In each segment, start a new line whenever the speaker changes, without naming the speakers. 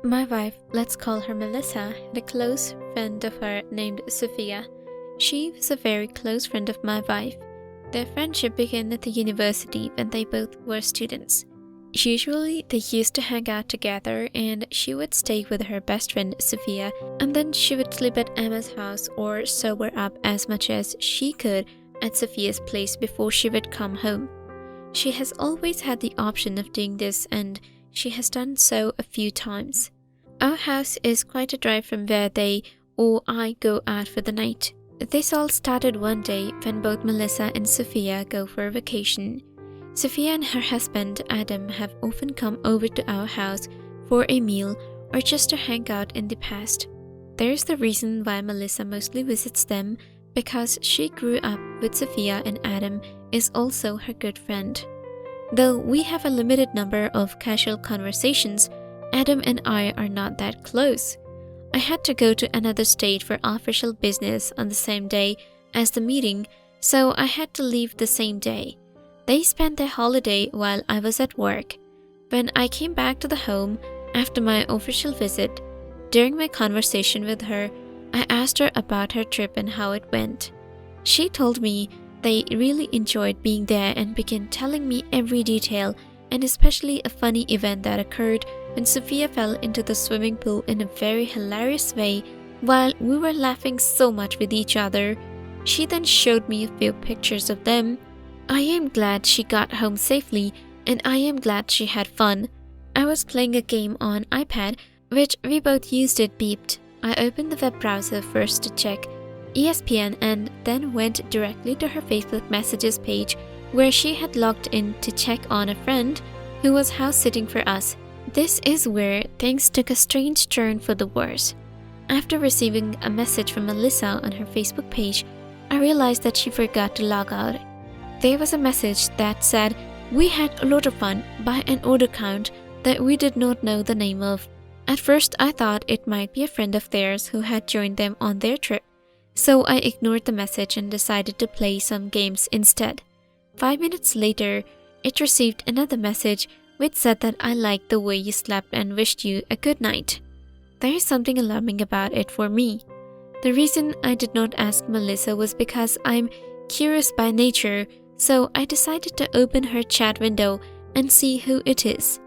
My wife, let's call her Melissa, had a close friend of her named Sophia. She was a very close friend of my wife. Their friendship began at the university when they both were students. Usually, they used to hang out together, and she would stay with her best friend Sophia, and then she would sleep at Emma's house or sober up as much as she could at Sophia's place before she would come home. She has always had the option of doing this, and she has done so a few times. Our house is quite a drive from where they or I go out for the night. This all started one day when both Melissa and Sophia go for a vacation. Sophia and her husband Adam have often come over to our house for a meal or just to hang out in the past. There's the reason why Melissa mostly visits them, because she grew up with Sophia and Adam is also her good friend. Though we have a limited number of casual conversations, Adam and I are not that close. I had to go to another state for official business on the same day as the meeting, so I had to leave the same day. They spent their holiday while I was at work. When I came back to the home after my official visit, during my conversation with her, I asked her about her trip and how it went. She told me they really enjoyed being there and began telling me every detail, and especially a funny event that occurred when Sophia fell into the swimming pool in a very hilarious way while we were laughing so much with each other. She then showed me a few pictures of them. I am glad she got home safely, and I am glad she had fun. I was playing a game on iPad, which we both used. It beeped. I opened the web browser first to check ESPN and then went directly to her Facebook messages page where she had logged in to check on a friend who was house sitting for us. This is where things took a strange turn for the worse. After receiving a message from Melissa on her Facebook page, I realized that she forgot to log out. There was a message that said, "We had a lot of fun" by an order count that we did not know the name of. At first, I thought it might be a friend of theirs who had joined them on their trip, so I ignored the message and decided to play some games instead. 5 minutes later, it received another message which said that I liked the way you slept and wished you a good night. There is something alarming about it for me. The reason I did not ask Melissa was because I'm curious by nature, so I decided to open her chat window and see who it is.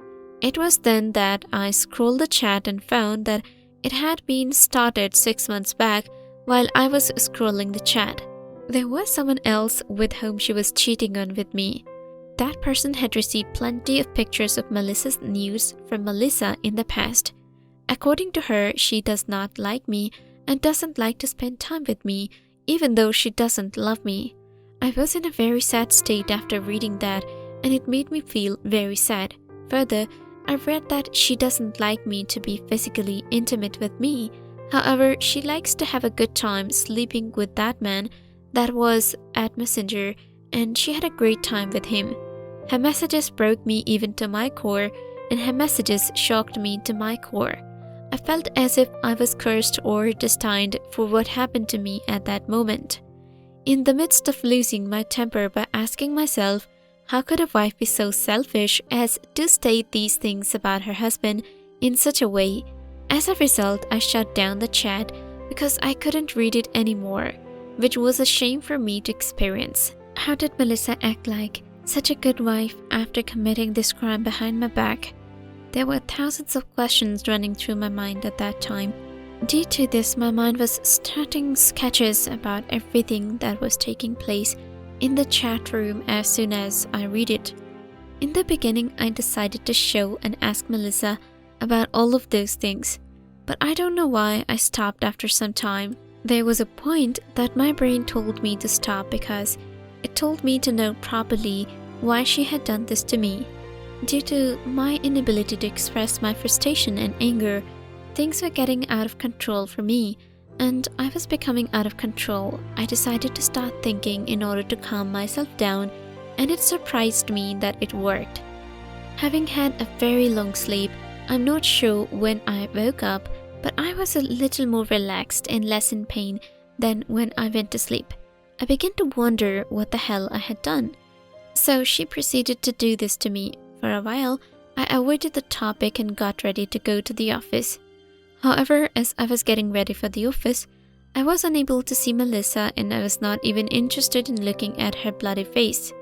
It was then that I scrolled the chat and found that it had been started 6 months back while I was scrolling the chat. There was someone else with whom she was cheating on with me. That person had received plenty of pictures of Melissa's nudes from Melissa in the past. According to her, she does not like me and doesn't like to spend time with me, even though she doesn't love me. I was in a very sad state after reading that, and it made me feel very sad. Further, I read that she doesn't like me to be physically intimate with me. However, she likes to have a good time sleeping with that man that was at Messenger, and she had a great time with him. Her messages broke me even to my core, and her messages shocked me to my core. I felt as if I was cursed or destined for what happened to me at that moment. In the midst of losing my temper by asking myself, how could a wife be so selfish as to state these things about her husband in such a way? As a result, I shut down the chat because I couldn't read it anymore, which was a shame for me to experience. How did Melissa act like such a good wife after committing this crime behind my back? There were thousands of questions running through my mind at that time. Due to this, my mind was starting sketches about everything that was taking place in the chat room as soon as I read it. In the beginning, I decided to show and ask Melissa about all of those things, but I don't know why I stopped after some time. There was a point that my brain told me to stop because it told me to know properly why she had done this to me. Due to my inability to express my frustration and anger, things were getting out of control for me, and I was becoming out of control. I decided to start thinking in order to calm myself down, and it surprised me that it worked. Having had a very long sleep, I'm not sure when I woke up, but I was a little more relaxed and less in pain than when I went to sleep. I began to wonder what the hell I had done. So she proceeded to do this to me. For a while, I avoided the topic and got ready to go to the office. However, as I was getting ready for the office, I was unable to see Melissa and I was not even interested in looking at her bloody face.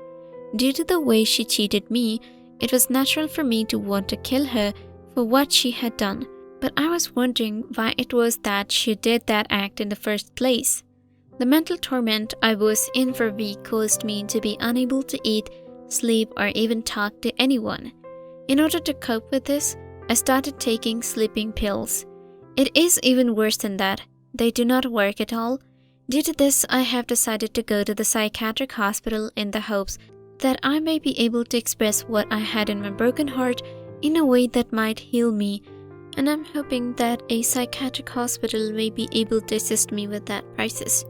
Due to the way she cheated me, it was natural for me to want to kill her for what she had done. But I was wondering why it was that she did that act in the first place. The mental torment I was in for a week caused me to be unable to eat, sleep, or even talk to anyone. In order to cope with this, I started taking sleeping pills. It is even worse than that. They do not work at all. Due to this, I have decided to go to the psychiatric hospital in the hopes that I may be able to express what I had in my broken heart in a way that might heal me, and I'm hoping that a psychiatric hospital may be able to assist me with that process.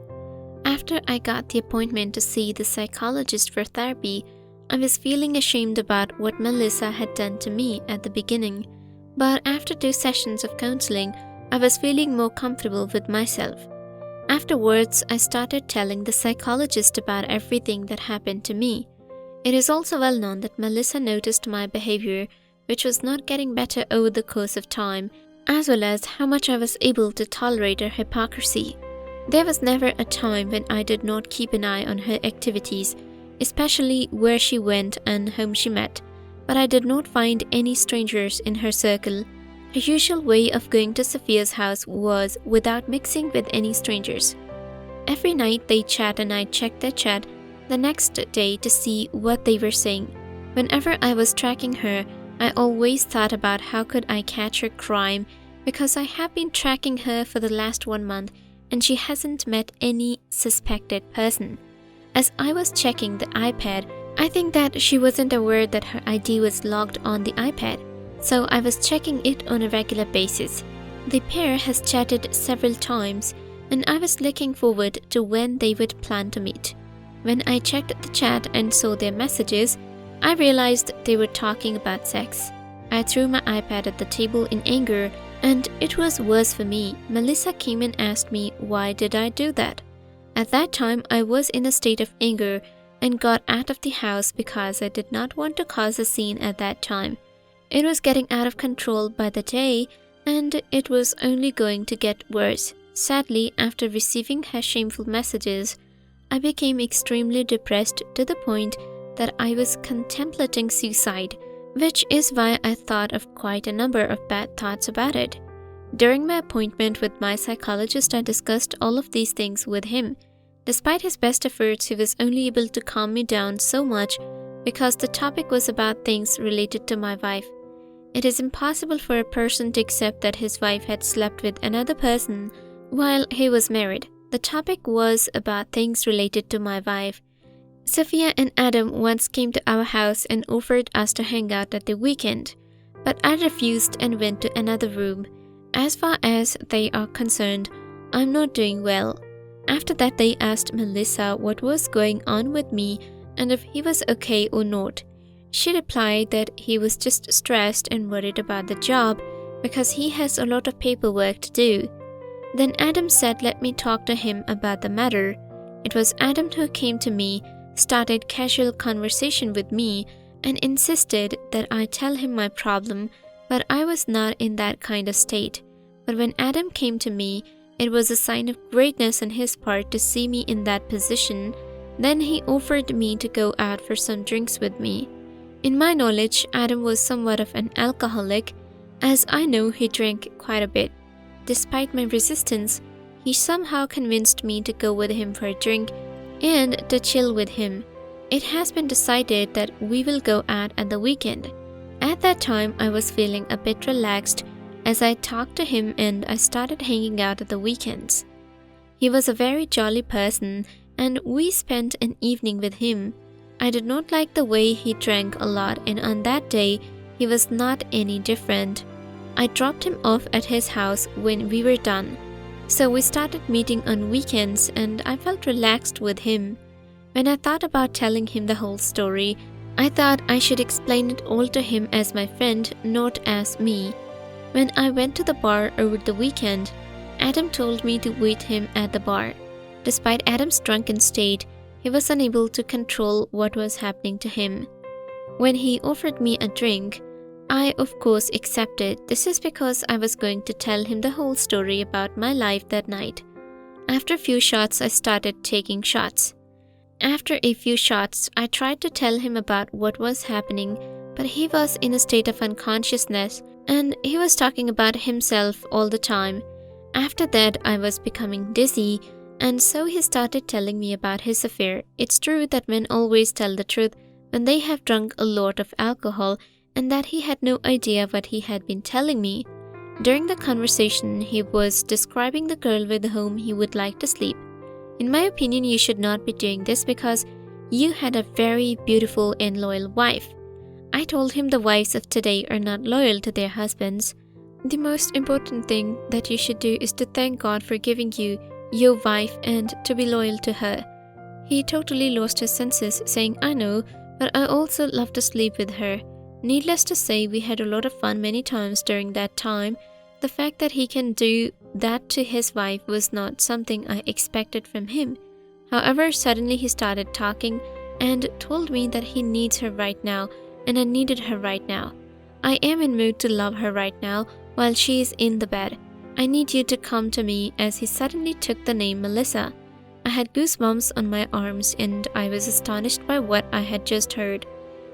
After I got the appointment to see the psychologist for therapy, I was feeling ashamed about what Melissa had done to me at the beginning, but after 2 sessions of counseling, I was feeling more comfortable with myself. Afterwards, I started telling the psychologist about everything that happened to me. It is also well known that Melissa noticed my behavior, which was not getting better over the course of time, as well as how much I was able to tolerate her hypocrisy. There was never a time when I did not keep an eye on her activities, especially where she went and whom she met, but I did not find any strangers in her circle. Her usual way of going to Sophia's house was without mixing with any strangers. Every night they chat and I checked their chat the next day to see what they were saying. Whenever I was tracking her, I always thought about how could I catch her crime, because I have been tracking her for the last 1 month and she hasn't met any suspected person. As I was checking the iPad, I think that she wasn't aware that her ID was logged on the iPad, so I was checking it on a regular basis. The pair has chatted several times and I was looking forward to when they would plan to meet. When I checked the chat and saw their messages, I realized they were talking about sex. I threw my iPad at the table in anger, and it was worse for me. Melissa came and asked me why did I do that. At that time, I was in a state of anger and got out of the house because I did not want to cause a scene at that time. It was getting out of control by the day, and it was only going to get worse. Sadly, after receiving her shameful messages, I became extremely depressed to the point that I was contemplating suicide, which is why I thought of quite a number of bad thoughts about it. During my appointment with my psychologist, I discussed all of these things with him. Despite his best efforts, he was only able to calm me down so much because the topic was about things related to my wife. It is impossible for a person to accept that his wife had slept with another person while he was married. The topic was about things related to my wife. Sophia and Adam once came to our house and offered us to hang out at the weekend, but I refused and went to another room. As far as they are concerned, I'm not doing well. After that, they asked Melissa what was going on with me and if he was okay or not. She replied that he was just stressed and worried about the job because he has a lot of paperwork to do. Then Adam said let me talk to him about the matter. It was Adam who came to me, started casual conversation with me, and insisted that I tell him my problem, but I was not in that kind of state. But when Adam came to me, it was a sign of greatness on his part to see me in that position. Then he offered me to go out for some drinks with me. In my knowledge, Adam was somewhat of an alcoholic, as I know he drank quite a bit. Despite my resistance, he somehow convinced me to go with him for a drink and to chill with him. It has been decided that we will go out at the weekend. At that time, I was feeling a bit relaxed as I talked to him and I started hanging out at the weekends. He was a very jolly person and we spent an evening with him. I did not like the way he drank a lot, and on that day, he was not any different. I dropped him off at his house when we were done. So we started meeting on weekends and I felt relaxed with him. When I thought about telling him the whole story, I thought I should explain it all to him as my friend, not as me. When I went to the bar over the weekend, Adam told me to wait him at the bar. Despite Adam's drunken state, he was unable to control what was happening to him. When he offered me a drink, I of course accepted. This is because I was going to tell him the whole story about my life that night. After a few shots, I started taking shots. After a few shots, I tried to tell him about what was happening, but he was in a state of unconsciousness and he was talking about himself all the time. After that, I was becoming dizzy, and so he started telling me about his affair. It's true that men always tell the truth when they have drunk a lot of alcohol, and that he had no idea what he had been telling me. During the conversation, he was describing the girl with whom he would like to sleep. In my opinion, you should not be doing this because you had a very beautiful and loyal wife. I told him the wives of today are not loyal to their husbands. The most important thing that you should do is to thank God for giving you your wife and to be loyal to her. He totally lost his senses, saying, I know, but I also love to sleep with her. Needless to say, we had a lot of fun many times during that time. The fact that he can do that to his wife was not something I expected from him. However, suddenly he started talking and told me that he needs her right now, and I needed her right now. I am in mood to love her right now while she is in the bed. I need you to come to me, as he suddenly took the name Melissa. I had goosebumps on my arms and I was astonished by what I had just heard.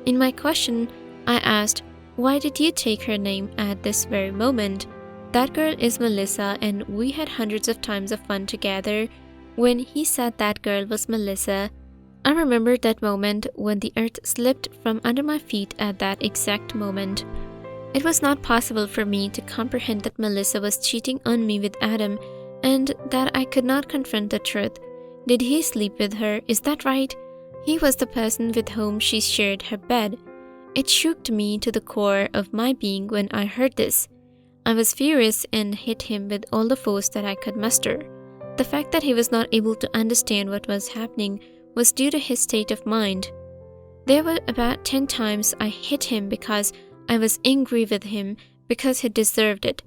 In my question, I asked, why did you take her name at this very moment? That girl is Melissa and we had hundreds of times of fun together. When he said that girl was Melissa, I remembered that moment when the earth slipped from under my feet at that exact moment. It was not possible for me to comprehend that Melissa was cheating on me with Adam and that I could not confront the truth. Did he sleep with her? Is that right? He was the person with whom she shared her bed. It shook me to the core of my being when I heard this. I was furious and hit him with all the force that I could muster. The fact that he was not able to understand what was happening was due to his state of mind. There were about 10 times I hit him because I was angry with him because he deserved it.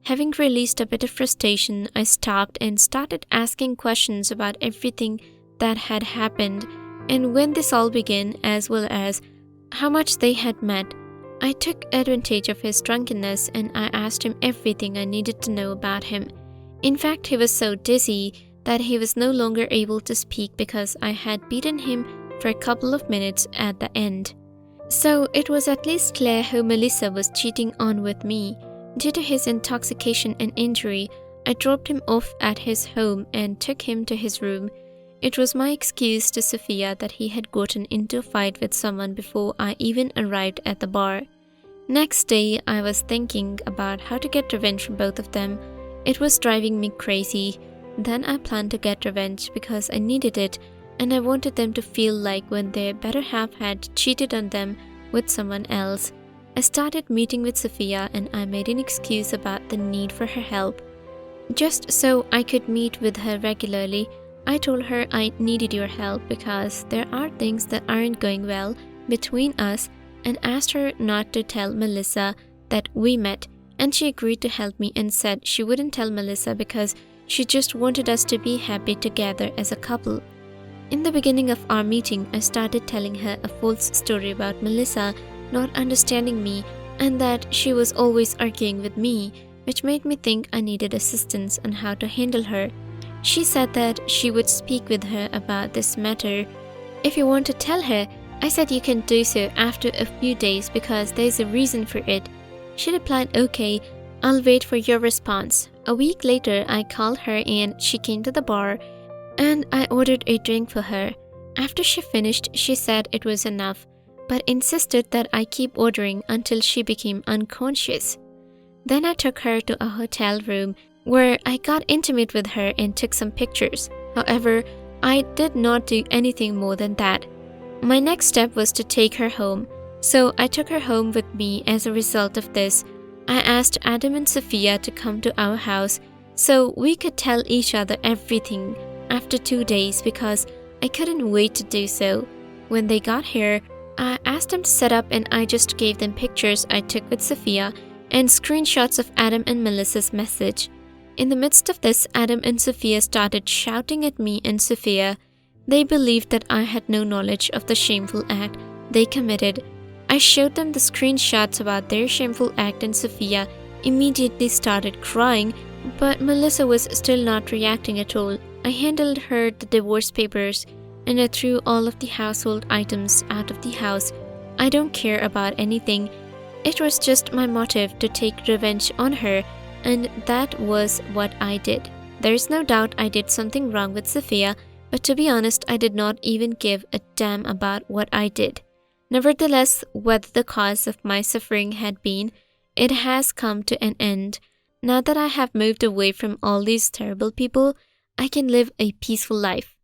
Having released a bit of frustration, I stopped and started asking questions about everything that had happened and when this all began, as well as how much they had met. I took advantage of his drunkenness and I asked him everything I needed to know about him. In fact, he was so dizzy that he was no longer able to speak because I had beaten him for a couple of minutes at the end. So it was at least clear who Melissa was cheating on with me. Due to his intoxication and injury, I dropped him off at his home and took him to his room. It was my excuse to Sophia that he had gotten into a fight with someone before I even arrived at the bar. Next day, I was thinking about how to get revenge from both of them. It was driving me crazy. Then I planned to get revenge because I needed it, and I wanted them to feel like when their better half had cheated on them with someone else. I started meeting with Sophia and I made an excuse about the need for her help. Just so I could meet with her regularly, I told her I needed your help because there are things that aren't going well between us and asked her not to tell Melissa that we met, and she agreed to help me and said she wouldn't tell Melissa because she just wanted us to be happy together as a couple. In the beginning of our meeting, I started telling her a false story about Melissa not understanding me and that she was always arguing with me, which made me think I needed assistance on how to handle her. She said that she would speak with her about this matter. If you want to tell her, I said you can do so after a few days because there's a reason for it. She replied, okay, I'll wait for your response. A week later, I called her and she came to the bar and I ordered a drink for her. After she finished, she said it was enough, but insisted that I keep ordering until she became unconscious. Then I took her to a hotel room where I got intimate with her and took some pictures. However, I did not do anything more than that. My next step was to take her home, so I took her home with me. As a result of this, I asked Adam and Sophia to come to our house so we could tell each other everything after 2 days because I couldn't wait to do so. When they got here, I asked them to set up and I just gave them pictures I took with Sophia and screenshots of Adam and Melissa's message. In the midst of this, Adam and Sophia started shouting at me and Sophia. They believed that I had no knowledge of the shameful act they committed. I showed them the screenshots about their shameful act, and Sophia immediately started crying, but Melissa was still not reacting at all. I handed her the divorce papers and I threw all of the household items out of the house. I don't care about anything. It was just my motive to take revenge on her, and that was what I did. There is no doubt I did something wrong with Sophia, but to be honest, I did not even give a damn about what I did. Nevertheless, whether the cause of my suffering had been, it has come to an end. Now that I have moved away from all these terrible people, I can live a peaceful life.